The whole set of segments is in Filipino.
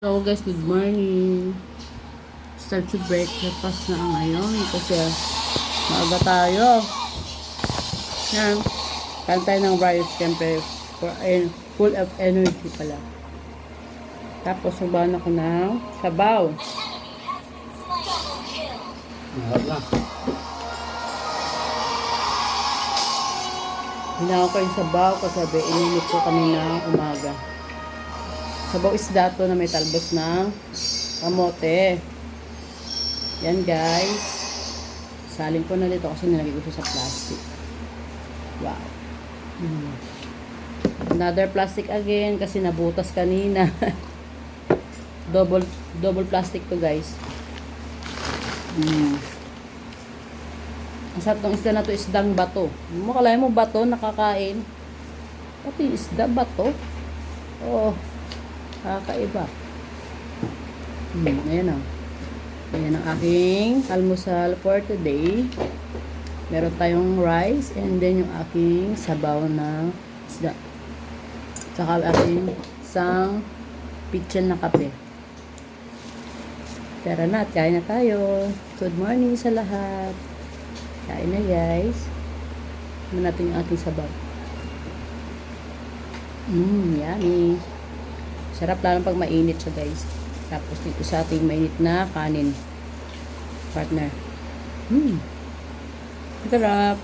Hello guys, good morning. Start to breakfast na ngayon kasi maaga tayo. Yan. Kain tayo ng rice, siyempre full of energy pala. Tapos sabawan ako ng sabaw. Mahal na. Hinawa ko yung sabaw kasi ininit ko kanina umaga. Sabaw isda to na may talbos ng kamote. Yan guys. Salin ko na dito kasi nilagay ko siya sa plastic. Wow. Another plastic again kasi nabutas kanina. double plastic to guys. Ang sarap ng isda na to, isdang bato. Makalain mo bato, nakakain. Pati isda bato. Oh. Kakaiba. Ayan o. Ayan ang aking almusal for today. Meron tayong rice and then yung aking sabaw na isda. Tsaka aking isang pitchen na kape. Tara na at kain na tayo. Good morning sa lahat. Kain na guys. Tignan natin yung ating sabaw. Yummy. Sarap lang pag mainit siya guys. Tapos dito sa ating mainit na kanin. Partner. Sarap.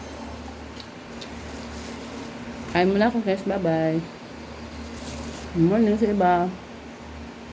Kain muna ako guys. Bye bye. Good morning sa iba.